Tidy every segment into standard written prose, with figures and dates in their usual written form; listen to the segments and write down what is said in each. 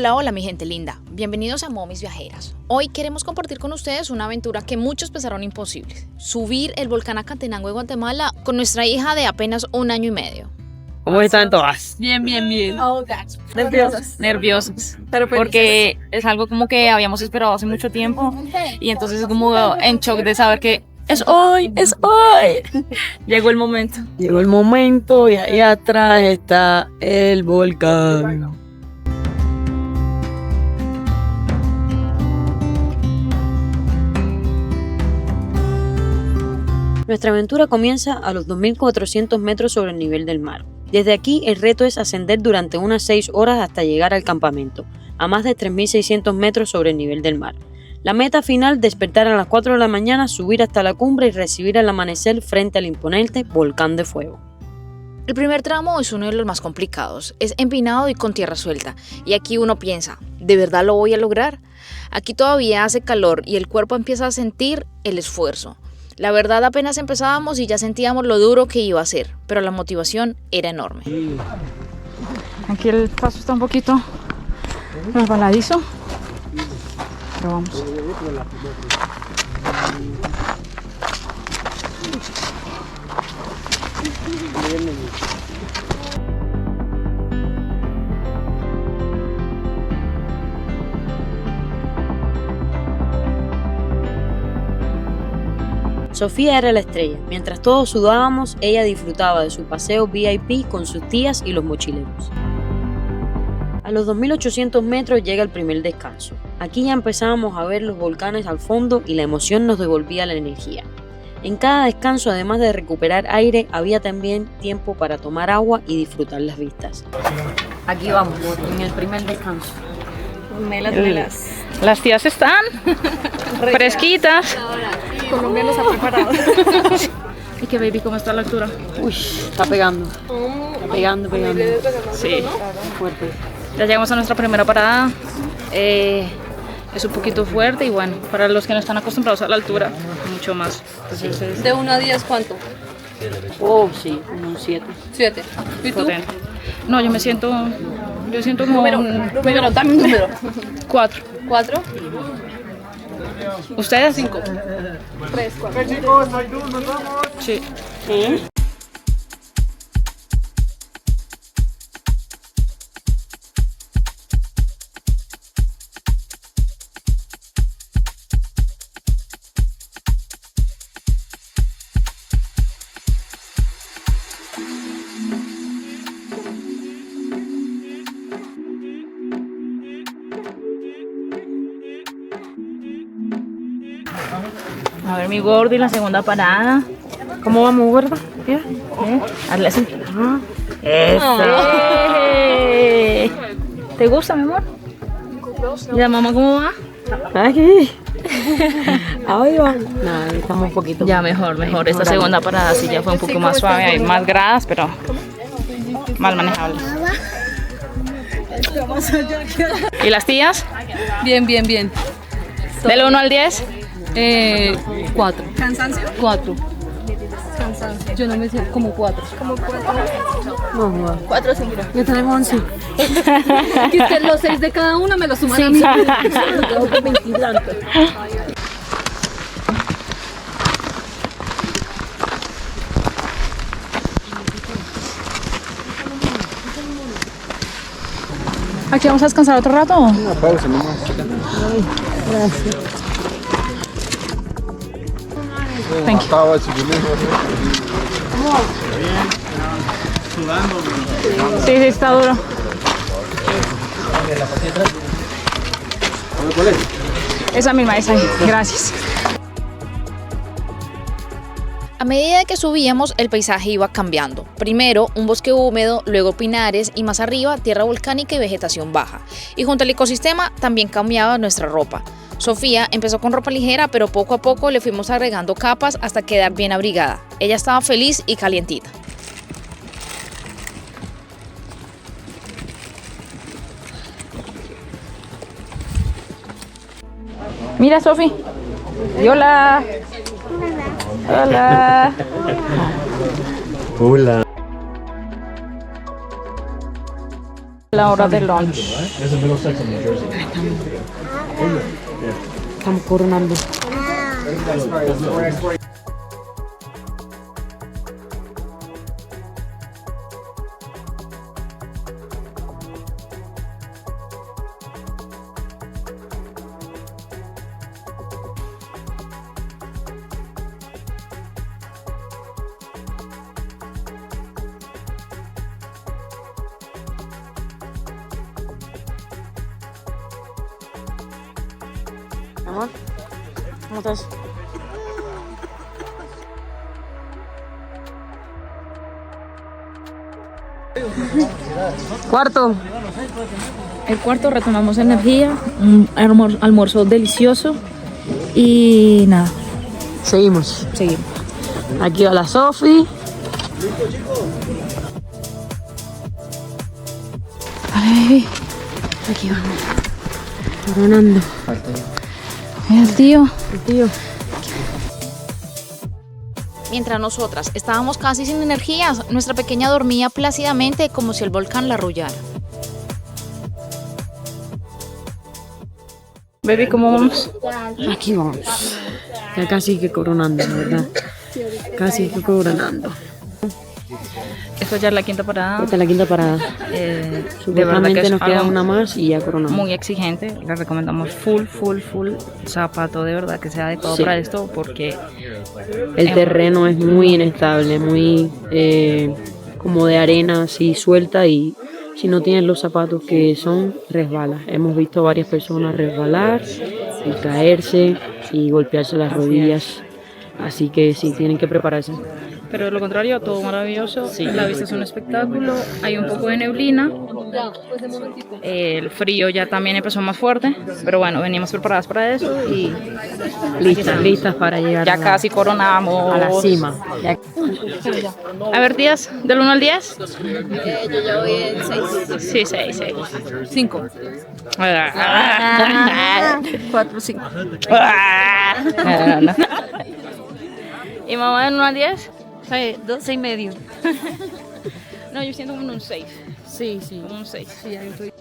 Hola, hola mi gente linda, bienvenidos a Momis Viajeras. Hoy queremos compartir con ustedes una aventura que muchos pensaron imposible: subir el volcán Acatenango de Guatemala con nuestra hija de apenas 1 año y medio. ¿Cómo están todas? Bien. Nerviosas. Porque es algo como que habíamos esperado hace mucho tiempo y entonces es como en shock de saber que es hoy. Llegó el momento. Llegó el momento y ahí atrás está el volcán. Nuestra aventura comienza a los 2.400 metros sobre el nivel del mar. Desde aquí el reto es ascender durante unas 6 horas hasta llegar al campamento, a más de 3.600 metros sobre el nivel del mar. La meta final, despertar a las 4 de la mañana, subir hasta la cumbre y recibir el amanecer frente al imponente volcán de fuego. El primer tramo es uno de los más complicados, es empinado y con tierra suelta, y aquí uno piensa, ¿de verdad lo voy a lograr? Aquí todavía hace calor y el cuerpo empieza a sentir el esfuerzo. La verdad, apenas empezábamos y ya sentíamos lo duro que iba a ser, pero la motivación era enorme. Aquí el paso está un poquito resbaladizo, pero vamos. Sofía era la estrella. Mientras todos sudábamos, ella disfrutaba de su paseo VIP con sus tías y los mochileros. A los 2.800 metros llega el primer descanso. Aquí ya empezábamos a ver los volcanes al fondo y la emoción nos devolvía la energía. En cada descanso, además de recuperar aire, había también tiempo para tomar agua y disfrutar las vistas. Aquí vamos, en el primer descanso. Las tías están fresquitas. Colombia nos ha preparado. ¿Y qué, baby, cómo está la altura? Uy, está pegando. Está pegando. Sí, Fuerte. ya llegamos a nuestra primera parada. Es un poquito fuerte y bueno, para los que no están acostumbrados a la altura, mucho más. Entonces, De 1 a 10, ¿cuánto? Oh, sí, un 7. 7. ¿Y tú? potente. No, yo siento como Número, dame un número. 4. 4. ¿Ustedes? 5. 3, 4. Sí. A ver, mi gordo, y la segunda parada. ¿Cómo vamos, gorda? Mira, hazle así. Eso. ¿Te gusta, mi amor? ¿Y la mamá cómo va? Aquí. Ahí va. No, estamos un poquito. Ya, mejor. Esta segunda parada sí ya fue un poco más suave. Hay más gradas, pero más manejable. ¿Y las tías? Bien. Del 1 al 10. 4. ¿Cansancio? 4. Cansancio. Yo no me sé, como 4. Como 4. No, no. 4 seguro. Ya tenemos 11. Que es que los 6 de cada una me los suman a mí. Tengo que 20 blancos. Aquí vamos a descansar otro rato. Una pausa nomás. Thank you. Estaba chiquilín. Sí, está duro. ¿Cuál es? Esa misma, esa ahí. Gracias. A medida que subíamos, el paisaje iba cambiando. Primero, un bosque húmedo, luego pinares y más arriba, tierra volcánica y vegetación baja. Y junto al ecosistema también cambiaba nuestra ropa. Sofía empezó con ropa ligera, pero poco a poco le fuimos agregando capas hasta quedar bien abrigada. Ella estaba feliz y calientita. Mira, Sofi. Y hola. Hola. Hola. La hora de lunch. Estamos coronando. Amor, ¿cómo estás? Cuarto. El cuarto, retomamos energía, un almuerzo delicioso y nada, Seguimos. seguimos. Aquí va la Sofi. Vale, Aquí vamos. Coronando. mira el tío. El tío. Mientras nosotras estábamos casi sin energías, nuestra pequeña dormía plácidamente como si el volcán la arrullara. Baby, ¿cómo vamos? Aquí vamos. Ya casi que coronando, la verdad. Casi que coronando. Esto ya es la quinta parada. Esta es la quinta parada. De verdad que Supuestamente es nos queda algo una más y ya coronamos. muy exigente. Le recomendamos full zapato de verdad que sea adecuado Sí. para esto porque El terreno es muy inestable, muy como de arena así suelta y si no tienes los zapatos que son, resbalas. Hemos visto varias personas resbalar y caerse y golpearse las rodillas. Así que sí, tienen que prepararse. pero de lo contrario, todo maravilloso. Sí. La vista es un espectáculo. Hay un poco de neblina. El frío ya también empezó más fuerte. Pero bueno, venimos preparadas para eso y Listas para llegar ya a la, casi coronamos. a la cima. Ya- A ver, días, del 1 al 10. Yo ya voy en 6. Sí, 6. 5. 4, 5. No. ¿Y mamá del 1 al 10? 12 y medio. No, yo siento como un 6. Sí, sí. Como un 6. Sí, ahí estoy.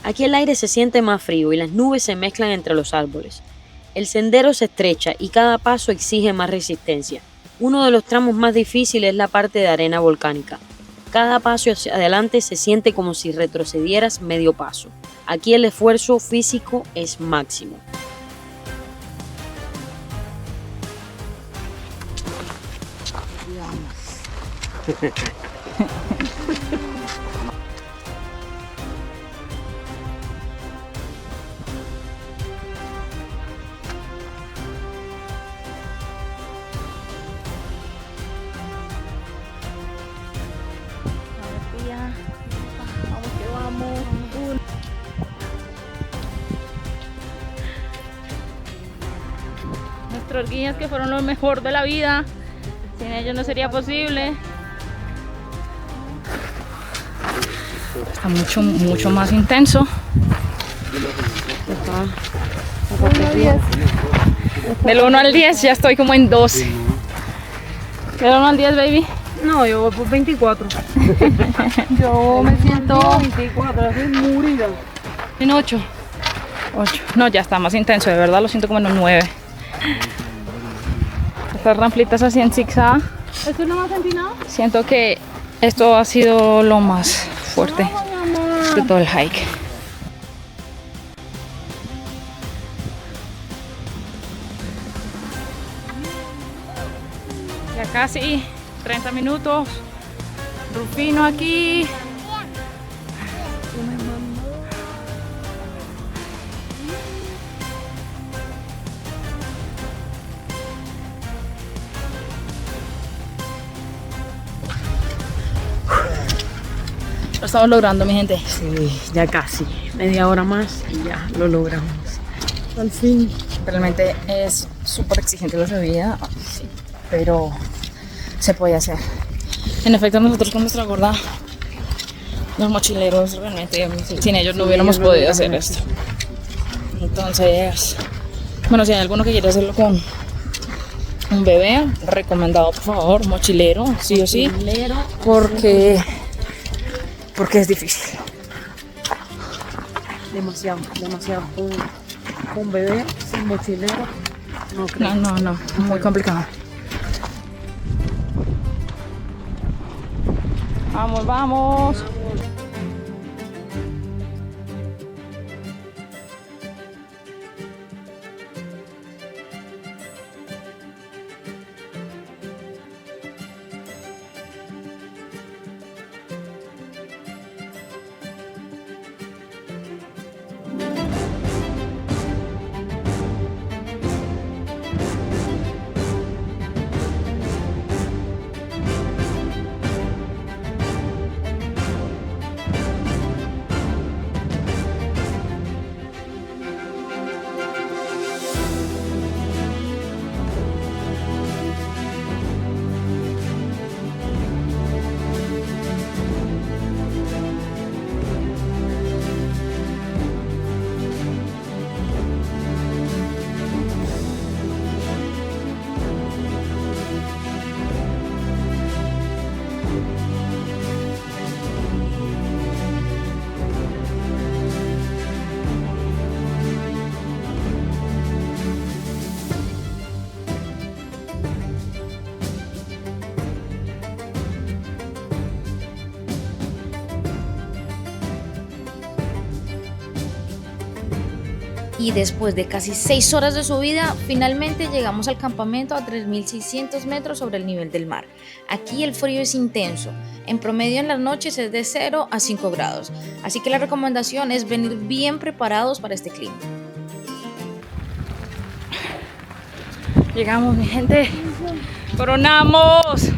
Aquí el aire se siente más frío y las nubes se mezclan entre los árboles. El sendero se estrecha y cada paso exige más resistencia. Uno de los tramos más difíciles es la parte de arena volcánica. Cada paso hacia adelante se siente como si retrocedieras medio paso. Aquí el esfuerzo físico es máximo. Nuestros guías que fueron lo mejor de la vida. Sin ellos no sería posible. Está mucho más intenso. Del 1 al 10 ya estoy como en 12. Del 1 al 10, baby. No, yo voy por 24. Yo me siento 24, así murida. En 8. No, ya está más intenso, de verdad lo siento como en un 9. Estas ramplitas así en zigzag. ¿Esto es lo más empinado? Siento que esto ha sido lo más fuerte de todo el hike. Ya casi 30 minutos. Rufino aquí. Lo estamos logrando, mi gente. Sí, ya casi. Media hora más y ya lo logramos. Al fin. Realmente es súper exigente la subida, sí, pero se puede hacer. En efecto, nosotros con nuestra gorda, los mochileros, realmente sin ellos no hubiéramos podido hacer esto. Entonces, bueno, si hay alguno que quiere hacerlo con un bebé, recomendado por favor, mochilero, sí o sí, porque es difícil. Demasiado. Con bebé, sin mochilero. No creo. No, muy complicado. Vamos. Y después de casi 6 horas de subida, finalmente llegamos al campamento a 3.600 metros sobre el nivel del mar. Aquí el frío es intenso, en promedio en las noches es de 0 a 5 grados, así que la recomendación es venir bien preparados para este clima. Llegamos, mi gente. ¡Coronamos!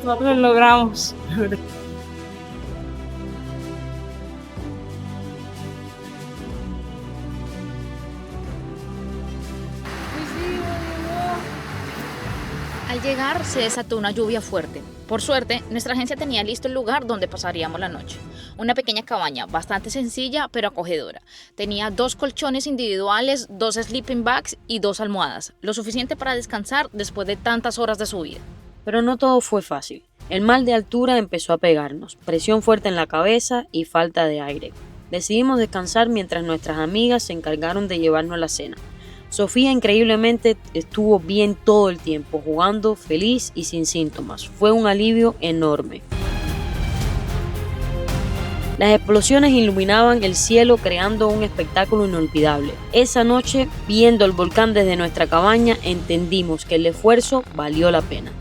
Lo logramos. Al llegar se desató una lluvia fuerte. Por suerte, nuestra agencia tenía listo el lugar donde pasaríamos la noche. Una pequeña cabaña, bastante sencilla pero acogedora. Tenía 2 colchones individuales, 2 sleeping bags y 2 almohadas, lo suficiente para descansar después de tantas horas de subida. Pero no todo fue fácil. El mal de altura empezó a pegarnos, presión fuerte en la cabeza y falta de aire. Decidimos descansar mientras nuestras amigas se encargaron de llevarnos la cena. Sofía increíblemente estuvo bien todo el tiempo, jugando feliz y sin síntomas. Fue un alivio enorme. Las explosiones iluminaban el cielo creando un espectáculo inolvidable. Esa noche, viendo el volcán desde nuestra cabaña, entendimos que el esfuerzo valió la pena.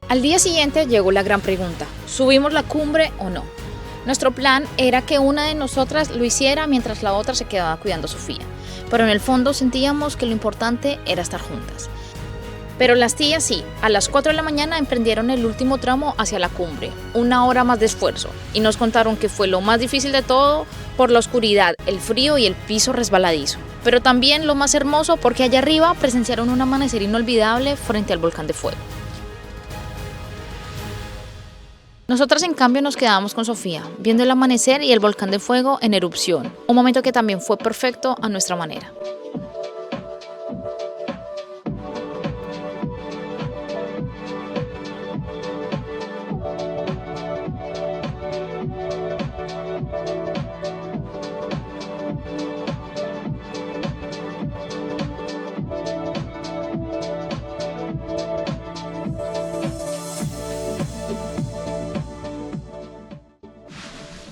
Al día siguiente llegó la gran pregunta, ¿subimos la cumbre o no? Nuestro plan era que una de nosotras lo hiciera mientras la otra se quedaba cuidando a Sofía, pero en el fondo sentíamos que lo importante era estar juntas. Pero las tías sí, a las 4 de la mañana emprendieron el último tramo hacia la cumbre, 1 hora más de esfuerzo, y nos contaron que fue lo más difícil de todo por la oscuridad, el frío y el piso resbaladizo. Pero también lo más hermoso porque allá arriba presenciaron un amanecer inolvidable frente al volcán de fuego. Nosotras en cambio nos quedábamos con Sofía, viendo el amanecer y el volcán de fuego en erupción, un momento que también fue perfecto a nuestra manera.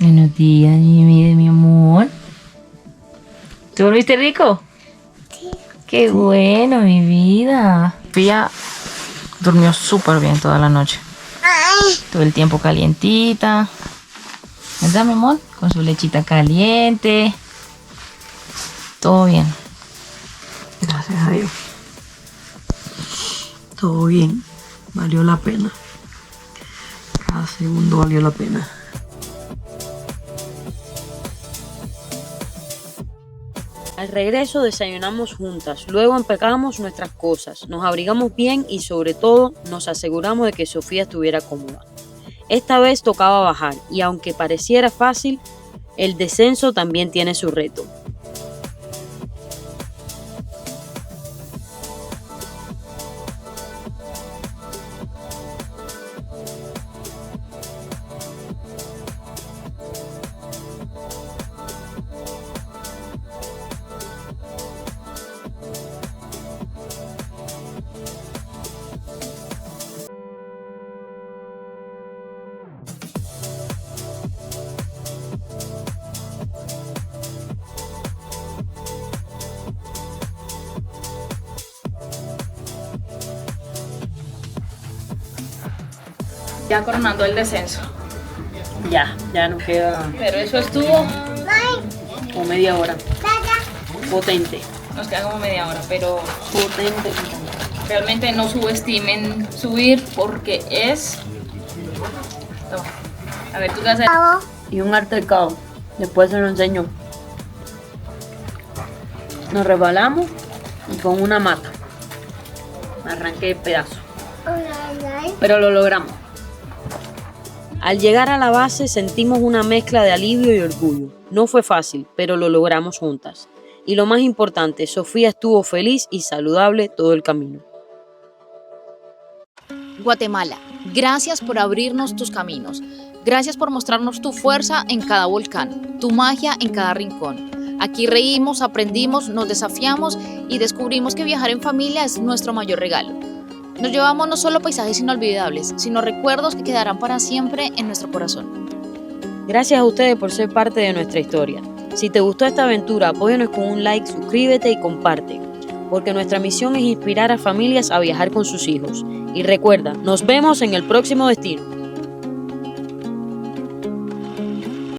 Buenos días, mi amor. ¿Te volviste rico? Sí. Qué bueno, mi vida. Sofía durmió súper bien toda la noche. Todo el tiempo calientita. ¿Verdad, mi amor? Con su lechita caliente. Todo bien. Gracias a Dios. Todo bien. Valió la pena. Cada segundo valió la pena. Al regreso desayunamos juntas, luego empacamos nuestras cosas, nos abrigamos bien y sobre todo nos aseguramos de que Sofía estuviera cómoda. Esta vez tocaba bajar y aunque pareciera fácil, el descenso también tiene su reto. Ya coronando el descenso. Ya nos queda Pero eso estuvo, como media hora. Potente. nos queda como media hora, pero Potente. realmente no subestimen subir porque es... Toma. A ver, tú qué haces. Y un altercado. Después se lo enseño. Nos resbalamos y con una mata me arranqué el pedazo. Pero lo logramos. Al llegar a la base sentimos una mezcla de alivio y orgullo. No fue fácil, pero lo logramos juntas. Y lo más importante, Sofía estuvo feliz y saludable todo el camino. Guatemala, gracias por abrirnos tus caminos. Gracias por mostrarnos tu fuerza en cada volcán, tu magia en cada rincón. Aquí reímos, aprendimos, nos desafiamos y descubrimos que viajar en familia es nuestro mayor regalo. Nos llevamos no solo paisajes inolvidables, sino recuerdos que quedarán para siempre en nuestro corazón. Gracias a ustedes por ser parte de nuestra historia. Si te gustó esta aventura, apóyanos con un like, suscríbete y comparte, porque nuestra misión es inspirar a familias a viajar con sus hijos. Y recuerda, nos vemos en el próximo destino.